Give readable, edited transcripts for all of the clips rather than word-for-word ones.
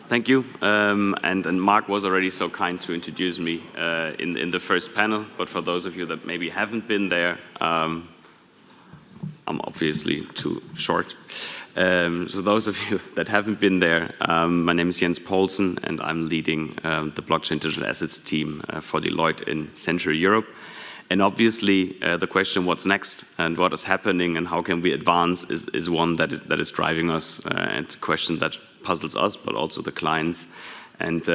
Thank you. And Mark was already so kind to introduce me in the first panel, but for those of you that maybe haven't been there, I'm obviously too short. So those of you that haven't been there, my name is Jens Paulsen, and I'm leading the blockchain digital assets team for Deloitte in Central Europe. And obviously, the question, what's next and what is happening and how can we advance is one that is driving us. It's a question that puzzles us, but also the clients. And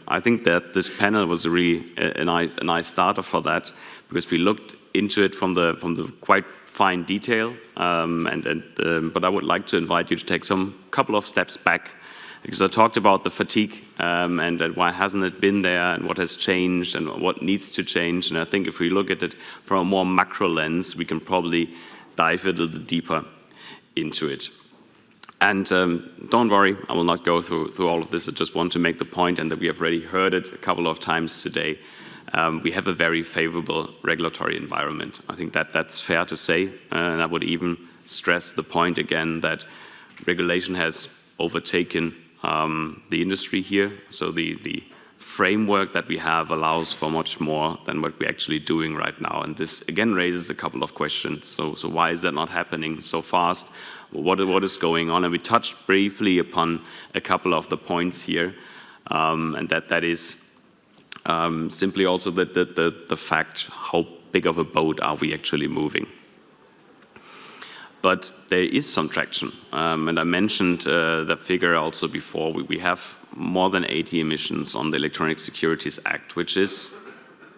I think that this panel was really a nice starter for that, because we looked into it from the quite fine detail. But I would like to invite you to take some couple of steps back, because I talked about the fatigue and why hasn't it been there and what has changed and what needs to change. And I think if we look at it from a more macro lens, we can probably dive a little deeper into it. And don't worry, I will not go through all of this. I just want to make the point, and that we have already heard it a couple of times today. We have a very favorable regulatory environment. I think that's fair to say. And I would even stress the point again that regulation has overtaken the industry here. So the framework that we have allows for much more than what we're actually doing right now. And this again raises a couple of questions. So why is that not happening so fast? What is going on? And we touched briefly upon a couple of the points here, and that is simply also the fact how big of a boat are we actually moving. But there is some traction, and I mentioned the figure also before. We have more than 80 emissions on the Electronic Securities Act, which is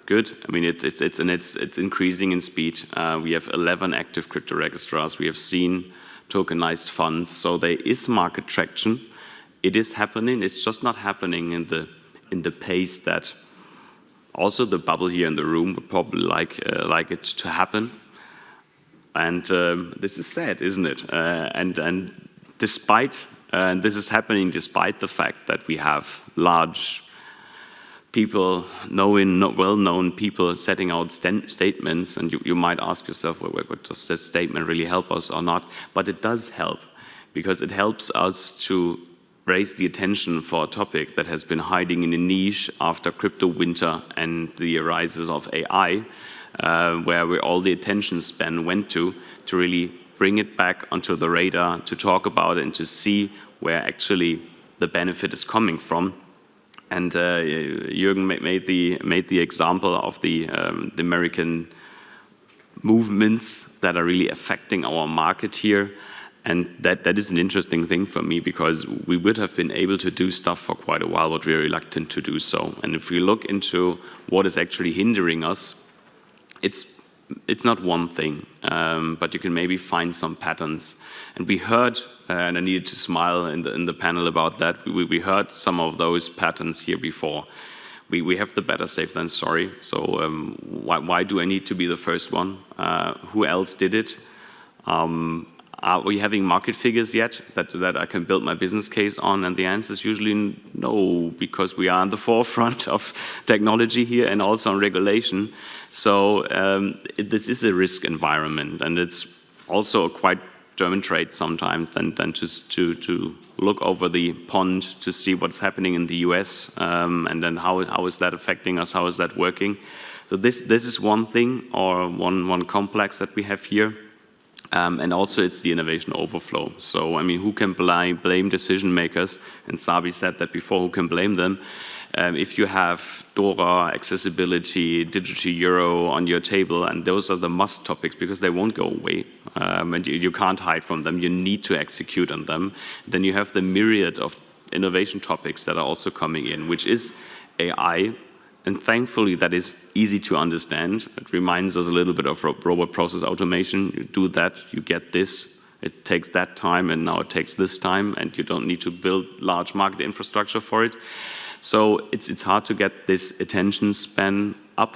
good. I mean, it's increasing in speed. We have 11 active crypto registrars. We have seen tokenized funds, so there is market traction. It is happening. It's just not happening in the pace that also the bubble here in the room would probably like it to happen. And this is sad, isn't it? And despite, and this is happening despite the fact that we have large people, well-known people setting out statements, and you might ask yourself, well, does this statement really help us or not? But it does help, because it helps us to raise the attention for a topic that has been hiding in a niche after crypto winter and the rises of AI, where all the attention span went to really bring it back onto the radar, to talk about it and to see where actually the benefit is coming from. And Jürgen made the example of the American movements that are really affecting our market here. And that is an interesting thing for me, because we would have been able to do stuff for quite a while, but we're reluctant to do so. And if we look into what is actually hindering us, it's not one thing, but you can maybe find some patterns. And we heard, and I needed to smile in the panel about that, we heard some of those patterns here before. We have the better safe than sorry. So why do I need to be the first one? Who else did it? Are we having market figures yet that I can build my business case on? And the answer is usually no, because we are on the forefront of technology here and also on regulation. So this is a risk environment, and it's also a quite German trait sometimes than just to look over the pond to see what's happening in the US, and then how is that affecting us, how is that working. So this is one thing, or one complex that we have here. And also it's the innovation overflow. So, I mean, who can blame decision makers? And Sabi said that before, who can blame them? If you have DORA, accessibility, digital euro on your table, and those are the must topics because they won't go away, and you can't hide from them, you need to execute on them. Then you have the myriad of innovation topics that are also coming in, which is AI. And thankfully, that is easy to understand. It reminds us a little bit of robot process automation. You do that, you get this. It takes that time, and now it takes this time, and you don't need to build large market infrastructure for it. So it's hard to get this attention span up,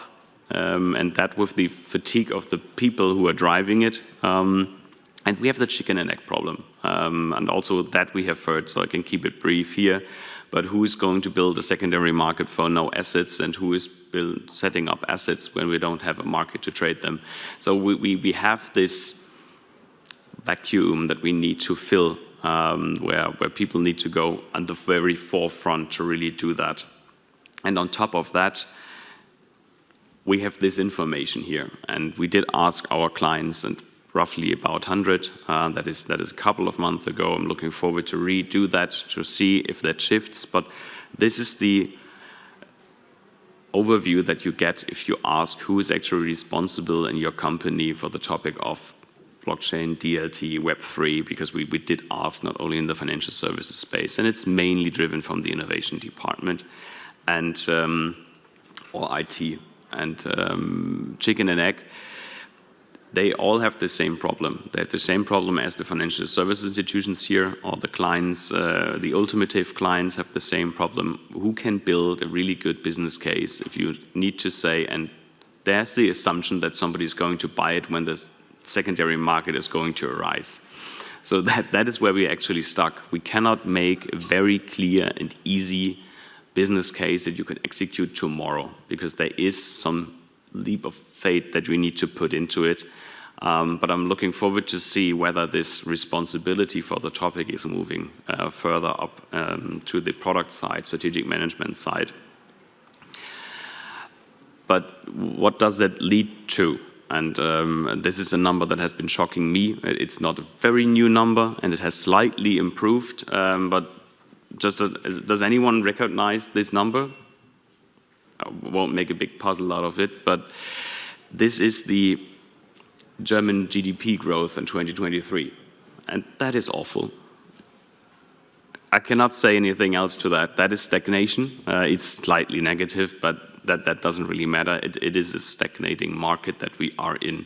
and that with the fatigue of the people who are driving it. And we have the chicken and egg problem. And also that we have heard, so I can keep it brief here. But who is going to build a secondary market for no assets, and who is setting up assets when we don't have a market to trade them? So we have this vacuum that we need to fill where people need to go on the very forefront to really do that. And on top of that, we have this information here, and we did ask our clients, and roughly about 100. That is a couple of months ago. I'm looking forward to redo that to see if that shifts. But this is the overview that you get if you ask who is actually responsible in your company for the topic of blockchain, DLT, Web3, because we did ask not only in the financial services space, and it's mainly driven from the innovation department and or IT. And chicken and egg, they all have the same problem. They have the same problem as the financial services institutions here, or the clients, the ultimative clients have the same problem. Who can build a really good business case if you need to say, and there's the assumption that somebody is going to buy it when the secondary market is going to arise. So that is where we actually stuck. We cannot make a very clear and easy business case that you can execute tomorrow, because there is some leap of faith that we need to put into it. But I'm looking forward to see whether this responsibility for the topic is moving further up to the product side, strategic management side. But what does that lead to? And this is a number that has been shocking me. It's not a very new number, and it has slightly improved, but does anyone recognize this number? I won't make a big puzzle out of it, but this is the German GDP growth in 2023, and that is awful. I cannot say anything else to that. That is stagnation. It's slightly negative, but that doesn't really matter. It is a stagnating market that we are in.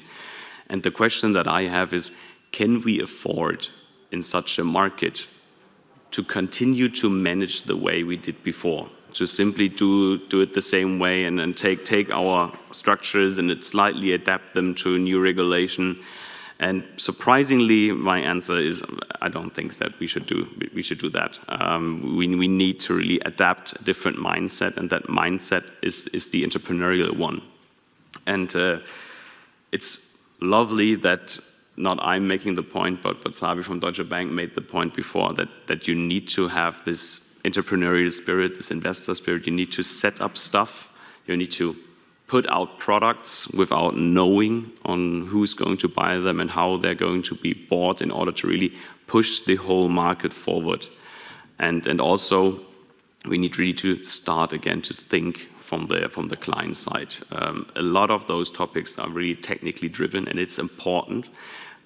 And the question that I have is, can we afford in such a market to continue to manage the way we did before, to simply do it the same way and then take our structures and slightly adapt them to a new regulation? And surprisingly, my answer is I don't think that we should do that. We need to really adapt a different mindset, and that mindset is the entrepreneurial one. And it's lovely that not I'm making the point, but Sabi from Deutsche Bank made the point before that you need to have this entrepreneurial spirit, this investor spirit. You need to set up stuff. You need to put out products without knowing on who's going to buy them and how they're going to be bought in order to really push the whole market forward. And also, we need really to start again to think from the client side. A lot of those topics are really technically driven, and it's important.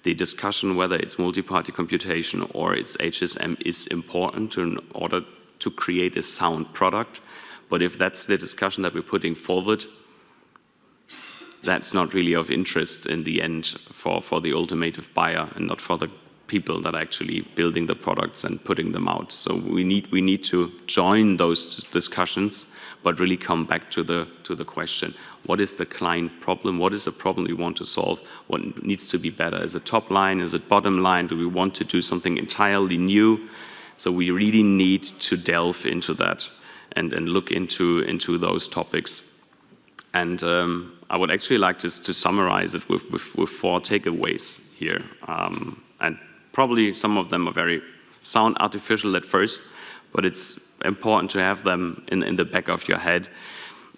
The discussion whether it's multi-party computation or it's HSM is important in order to create a sound product. But if that's the discussion that we're putting forward, that's not really of interest in the end for the ultimate buyer, and not for the people that are actually building the products and putting them out. So we need to join those discussions, but really come back to the question: what is the client problem? What is the problem we want to solve? What needs to be better? Is it top line? Is it bottom line? Do we want to do something entirely new? So we really need to delve into that and look into those topics. And I would actually like to summarize it with 4 takeaways here. And probably some of them are sound artificial at first, but it's important to have them in the back of your head.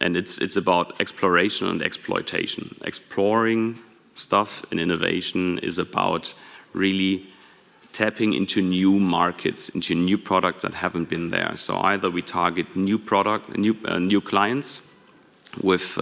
And it's about exploration and exploitation. Exploring stuff in innovation is about really tapping into new markets, into new products that haven't been there. So either we target new clients with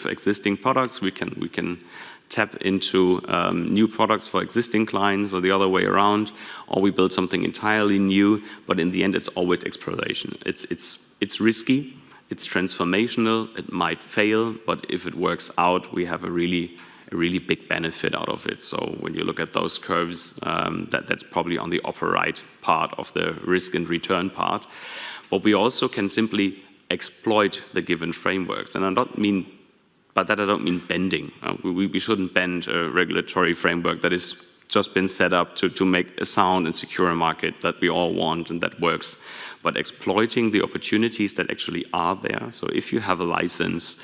existing products, we can tap into new products for existing clients, or the other way around, or we build something entirely new. But in the end, it's always exploration. It's risky, it's transformational, it might fail, but if it works out, we have a really big benefit out of it. So when you look at those curves, that's probably on the upper right part of the risk and return part. But we also can simply exploit the given frameworks. And I don't mean bending. We shouldn't bend a regulatory framework that has just been set up to make a sound and secure market that we all want and that works. But exploiting the opportunities that actually are there. So if you have a license,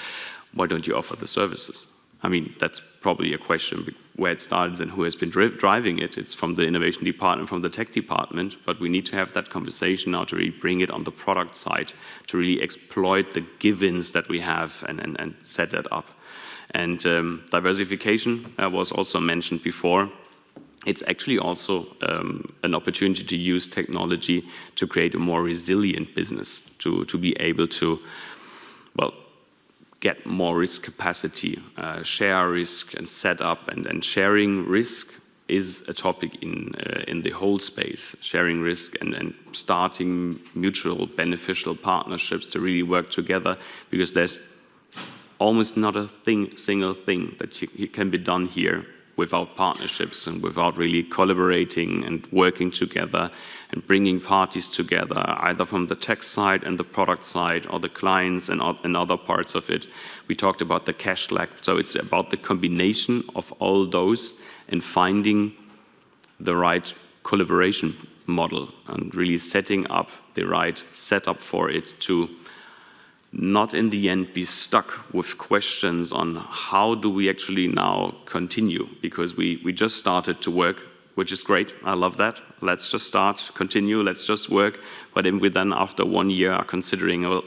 why don't you offer the services? I mean, that's probably a question where it starts and who has been driving it. It's from the innovation department, from the tech department, but we need to have that conversation now to really bring it on the product side, to really exploit the givens that we have and set that up. And diversification was also mentioned before. It's actually also an opportunity to use technology to create a more resilient business, to be able to, well, get more risk capacity, share risk and set up, and sharing risk is a topic in the whole space. Sharing risk and starting mutual beneficial partnerships to really work together, because there's almost not a single thing that can be done here without partnerships and without really collaborating and working together and bringing parties together, either from the tech side and the product side or the clients and other parts of it. We talked about the cash lag, so it's about the combination of all those and finding the right collaboration model and really setting up the right setup for it to not in the end be stuck with questions on how do we actually now continue, because we just started to work, which is great. I love that. Let's just start, continue, let's just work. But then we then after 1 year are considering, well,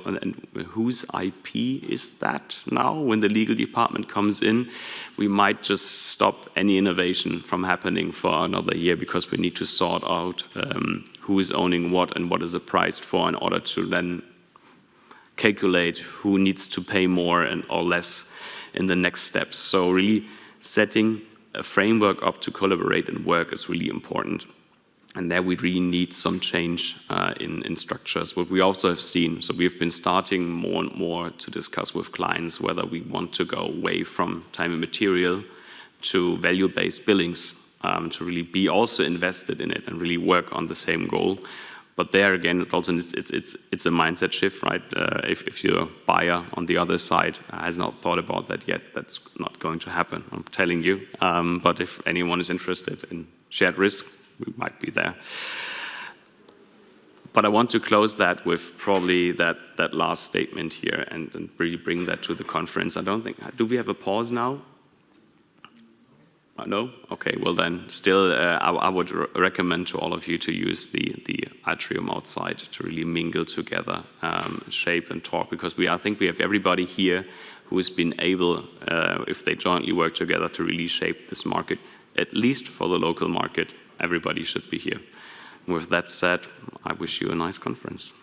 whose IP is that now? When the legal department comes in, we might just stop any innovation from happening for another year because we need to sort out who is owning what and what is it priced for in order to then calculate who needs to pay more or less in the next steps. So really setting a framework up to collaborate and work is really important. And there we really need some change in structures. What we also have seen, so we've been starting more and more to discuss with clients whether we want to go away from time and material to value-based billings, to really be also invested in it and really work on the same goal. But there again, it's a mindset shift, right? If your buyer on the other side has not thought about that yet, that's not going to happen, I'm telling you. But if anyone is interested in shared risk, we might be there. But I want to close that with probably that last statement here and really bring that to the conference. I don't think, do we have a pause now? No? Okay, well then, still, I would recommend to all of you to use the atrium outside to really mingle together, shape and talk, because I think we have everybody here who has been able, if they jointly work together, to really shape this market, at least for the local market. Everybody should be here. With that said, I wish you a nice conference.